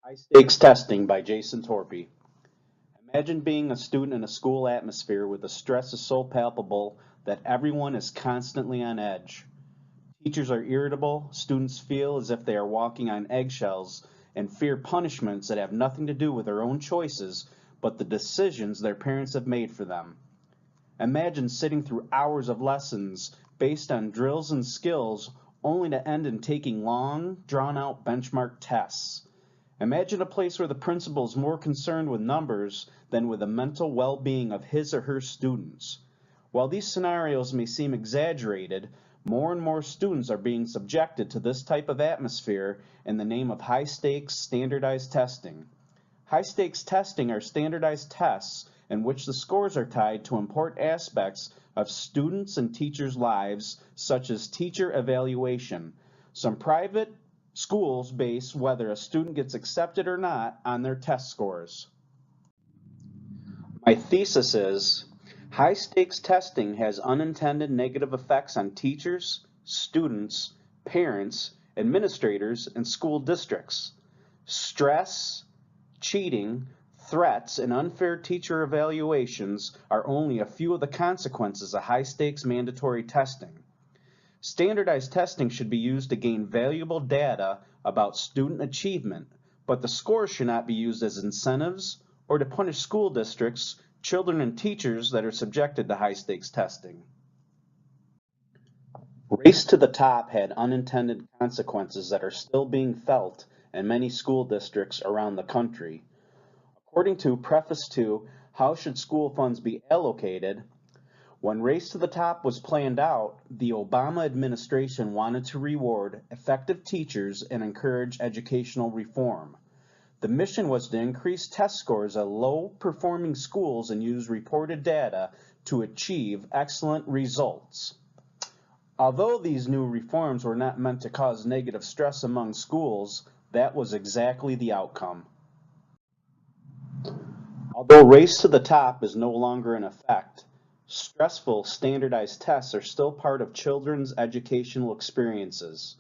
High Stakes Testing by Jason Torpy. Imagine being a student in a school atmosphere where the stress is so palpable that everyone is constantly on edge. Teachers are irritable, students feel as if they are walking on eggshells, and fear punishments that have nothing to do with their own choices, but the decisions their parents have made for them. Imagine sitting through hours of lessons based on drills and skills only to end in taking long, drawn-out benchmark tests. Imagine a place where the principal is more concerned with numbers than with the mental well-being of his or her students. While these scenarios may seem exaggerated, more and more students are being subjected to this type of atmosphere in the name of high-stakes standardized testing. High-stakes testing are standardized tests in which the scores are tied to important aspects of students' and teachers' lives, such as teacher evaluation. Some private schools base whether a student gets accepted or not on their test scores. My thesis is, high-stakes testing has unintended negative effects on teachers, students, parents, administrators, and school districts. Stress, cheating, threats, and unfair teacher evaluations are only a few of the consequences of high-stakes mandatory testing. Standardized testing should be used to gain valuable data about student achievement, but the scores should not be used as incentives or to punish school districts, children, and teachers that are subjected to high-stakes testing. Race to the top had unintended consequences that are still being felt in many school districts around the country. According to Preface to How Should School Funds Be Allocated, when Race to the Top was planned out, the Obama administration wanted to reward effective teachers and encourage educational reform. The mission was to increase test scores at low-performing schools and use reported data to achieve excellent results. Although these new reforms were not meant to cause negative stress among schools, that was exactly the outcome. Although Race to the Top is no longer in effect, stressful standardized tests are still part of children's educational experiences.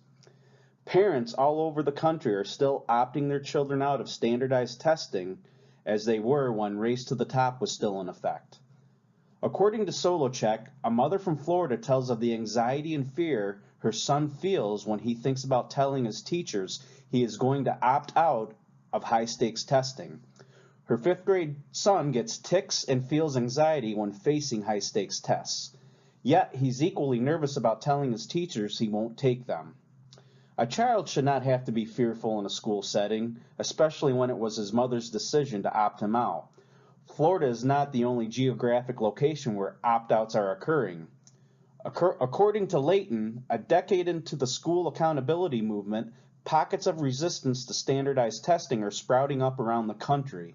Parents all over the country are still opting their children out of standardized testing as they were when Race to the Top was still in effect. According to SoloCheck, a mother from Florida tells of the anxiety and fear her son feels when he thinks about telling his teachers he is going to opt out of high-stakes testing. Her fifth-grade son gets tics and feels anxiety when facing high-stakes tests. Yet, he's equally nervous about telling his teachers he won't take them. A child should not have to be fearful in a school setting, especially when it was his mother's decision to opt him out. Florida is not the only geographic location where opt-outs are occurring. According to Layton, a decade into the school accountability movement, pockets of resistance to standardized testing are sprouting up around the country.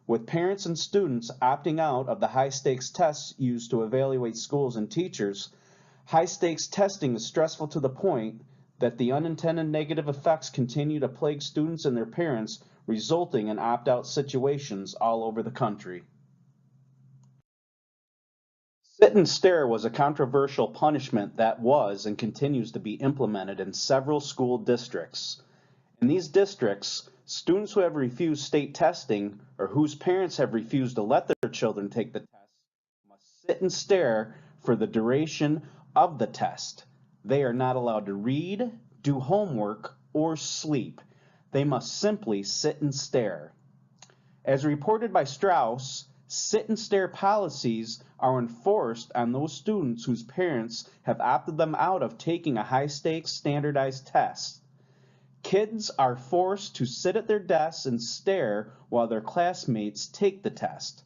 With parents and students opting out of the high-stakes tests used to evaluate schools and teachers, high-stakes testing is stressful to the point that the unintended negative effects continue to plague students and their parents, resulting in opt-out situations all over the country. Sit and stare was a controversial punishment that was and continues to be implemented in several school districts. In these districts, students who have refused state testing or whose parents have refused to let their children take the test must sit and stare for the duration of the test. They are not allowed to read, do homework, or sleep. They must simply sit and stare. As reported by Strauss, sit and stare policies are enforced on those students whose parents have opted them out of taking a high-stakes standardized test. Kids are forced to sit at their desks and stare while their classmates take the test.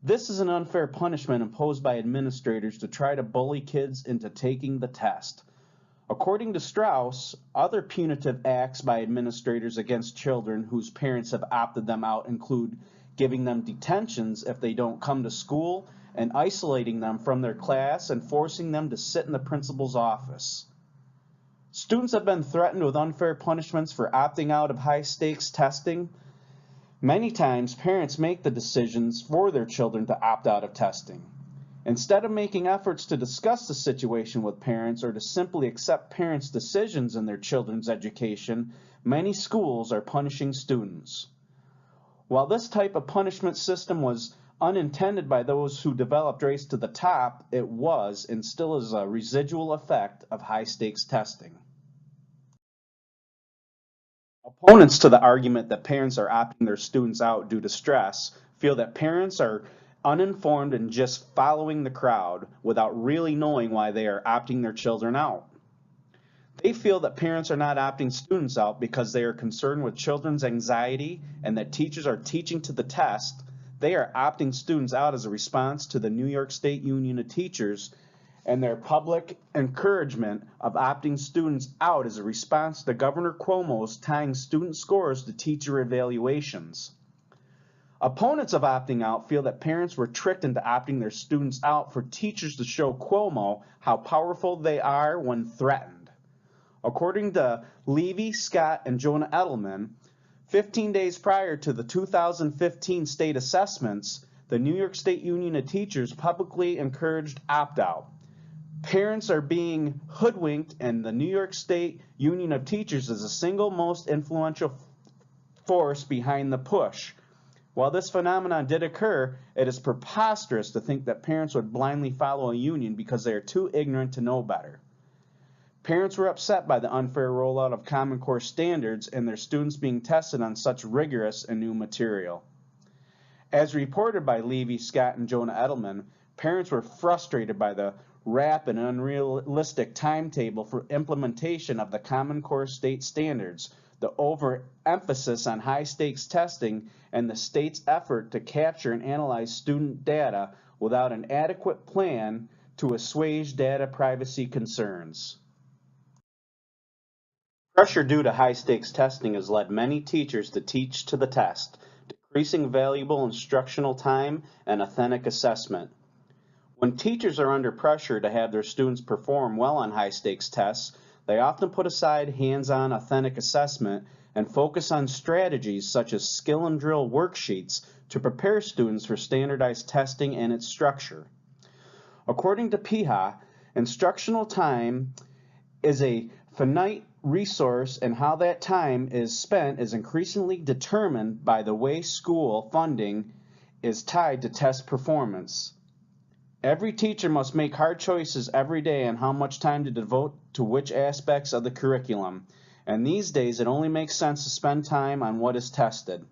This is an unfair punishment imposed by administrators to try to bully kids into taking the test. According to Strauss, other punitive acts by administrators against children whose parents have opted them out include giving them detentions if they don't come to school and isolating them from their class and forcing them to sit in the principal's office. Students have been threatened with unfair punishments for opting out of high-stakes testing. Many times, parents make the decisions for their children to opt out of testing. Instead of making efforts to discuss the situation with parents or to simply accept parents' decisions in their children's education, many schools are punishing students. While this type of punishment system was unintended by those who developed Race to the Top, it was and still is a residual effect of high-stakes testing. Opponents to the argument that parents are opting their students out due to stress feel that parents are uninformed and just following the crowd without really knowing why they are opting their children out. They feel that parents are not opting students out because they are concerned with children's anxiety and that teachers are teaching to the test. They are opting students out as a response to the New York State Union of Teachers and their public encouragement of opting students out as a response to Governor Cuomo's tying student scores to teacher evaluations. Opponents of opting out feel that parents were tricked into opting their students out for teachers to show Cuomo how powerful they are when threatened. According to Levy, Scott, and Jonah Edelman, 15 days prior to the 2015 state assessments, the New York State Union of Teachers publicly encouraged opt-out. Parents are being hoodwinked, and the New York State Union of Teachers is the single most influential force behind the push. While this phenomenon did occur, it is preposterous to think that parents would blindly follow a union because they are too ignorant to know better. Parents were upset by the unfair rollout of Common Core standards and their students being tested on such rigorous and new material. As reported by Levy, Scott, and Jonah Edelman, parents were frustrated by the rapid and unrealistic timetable for implementation of the Common Core state standards, the overemphasis on high-stakes testing, and the state's effort to capture and analyze student data without an adequate plan to assuage data privacy concerns. Pressure due to high-stakes testing has led many teachers to teach to the test, decreasing valuable instructional time and authentic assessment. When teachers are under pressure to have their students perform well on high-stakes tests, they often put aside hands-on authentic assessment and focus on strategies such as skill and drill worksheets to prepare students for standardized testing and its structure. According to PIHA, instructional time is a finite resource, and how that time is spent is increasingly determined by the way school funding is tied to test performance. Every teacher must make hard choices every day on how much time to devote to which aspects of the curriculum, and these days it only makes sense to spend time on what is tested.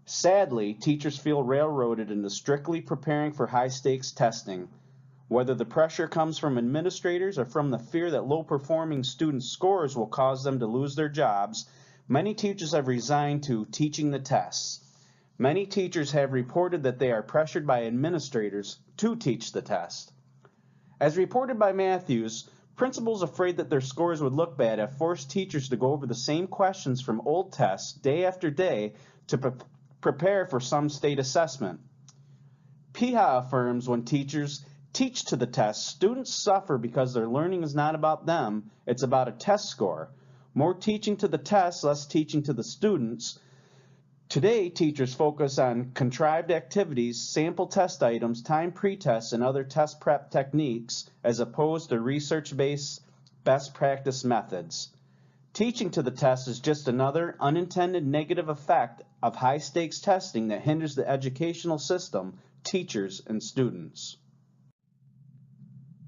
Sadly, teachers feel railroaded into strictly preparing for high-stakes testing. Whether the pressure comes from administrators or from the fear that low-performing students' scores will cause them to lose their jobs, many teachers have resigned to teaching the tests. Many teachers have reported that they are pressured by administrators to teach the test. As reported by Matthews, principals afraid that their scores would look bad have forced teachers to go over the same questions from old tests day after day to prepare for some state assessment. PIHA affirms when teachers teach to the test, students suffer because their learning is not about them, it's about a test score. More teaching to the test, less teaching to the students. Today, teachers focus on contrived activities, sample test items, time pretests, and other test prep techniques, as opposed to research-based best practice methods. Teaching to the test is just another unintended negative effect of high-stakes testing that hinders the educational system, teachers, and students.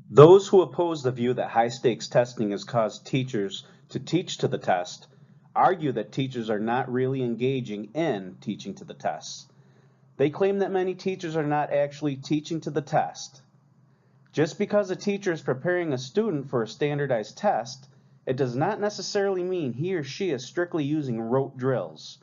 Those who oppose the view that high-stakes testing has caused teachers to teach to the test argue that teachers are not really engaging in teaching to the tests. They claim that many teachers are not actually teaching to the test. Just because a teacher is preparing a student for a standardized test, it does not necessarily mean he or she is strictly using rote drills.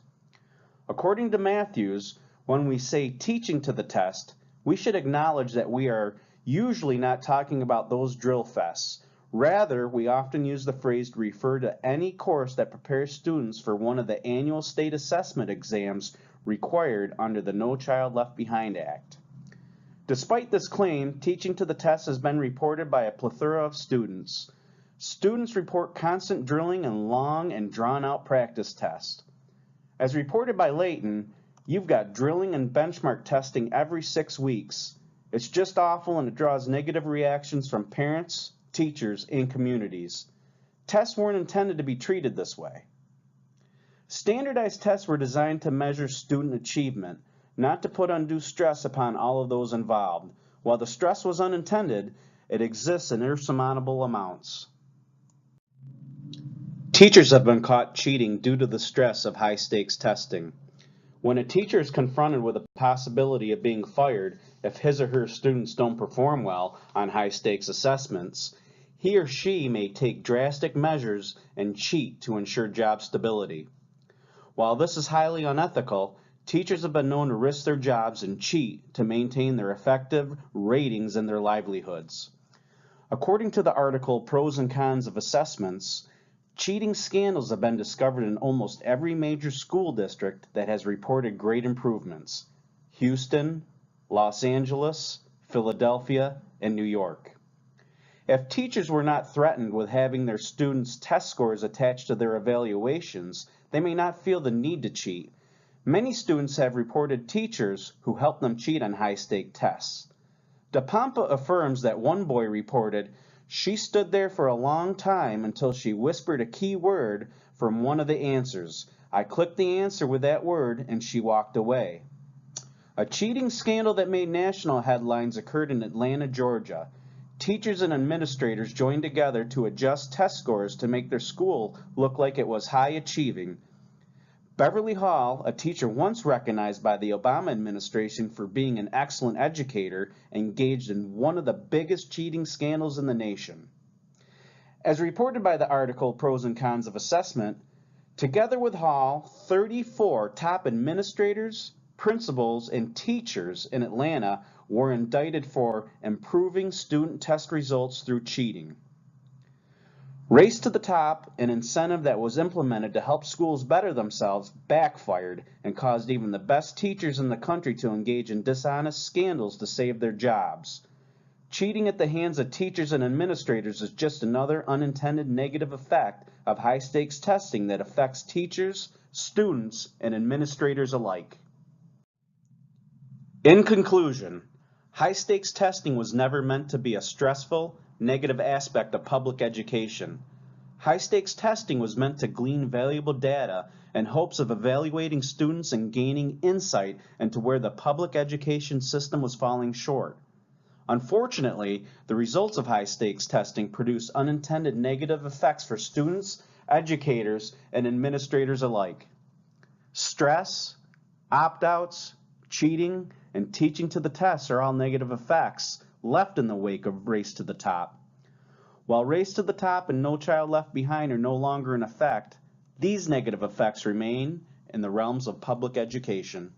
According to Matthews, when we say teaching to the test, we should acknowledge that we are usually not talking about those drill fests. Rather, we often use the phrase to refer to any course that prepares students for one of the annual state assessment exams required under the No Child Left Behind Act. Despite this claim, teaching to the test has been reported by a plethora of students. Students report constant drilling and long and drawn-out practice tests. As reported by Layton, you've got drilling and benchmark testing every 6 weeks. It's just awful, and it draws negative reactions from parents, teachers, and communities. Tests weren't intended to be treated this way. Standardized tests were designed to measure student achievement, not to put undue stress upon all of those involved. While the stress was unintended, it exists in insurmountable amounts. Teachers have been caught cheating due to the stress of high-stakes testing. When a teacher is confronted with the possibility of being fired if his or her students don't perform well on high-stakes assessments, he or she may take drastic measures and cheat to ensure job stability. While this is highly unethical, teachers have been known to risk their jobs and cheat to maintain their effective ratings and their livelihoods. According to the article Pros and Cons of Assessments, cheating scandals have been discovered in almost every major school district that has reported great improvements: Houston, Los Angeles, Philadelphia, and New York. If teachers were not threatened with having their students' test scores attached to their evaluations, they may not feel the need to cheat. Many students have reported teachers who helped them cheat on high-stake tests. DePompa affirms that one boy reported, "She stood there for a long time until she whispered a key word from one of the answers. I clicked the answer with that word and she walked away." A cheating scandal that made national headlines occurred in Atlanta, Georgia. Teachers and administrators joined together to adjust test scores to make their school look like it was high achieving. Beverly Hall, a teacher once recognized by the Obama administration for being an excellent educator, engaged in one of the biggest cheating scandals in the nation. As reported by the article Pros and Cons of Assessment, together with Hall, 34 top administrators, principals, and teachers in Atlanta were indicted for improving student test results through cheating. Race to the Top, an incentive that was implemented to help schools better themselves, backfired and caused even the best teachers in the country to engage in dishonest scandals to save their jobs. Cheating at the hands of teachers and administrators is just another unintended negative effect of high-stakes testing that affects teachers, students, and administrators alike. In conclusion, high-stakes testing was never meant to be a stressful, negative aspect of public education. High-stakes testing was meant to glean valuable data in hopes of evaluating students and gaining insight into where the public education system was falling short. Unfortunately, the results of high-stakes testing produce unintended negative effects for students, educators, and administrators alike. Stress, opt-outs, cheating, and teaching to the test are all negative effects left in the wake of Race to the Top. While Race to the Top and No Child Left Behind are no longer in effect, these negative effects remain in the realms of public education.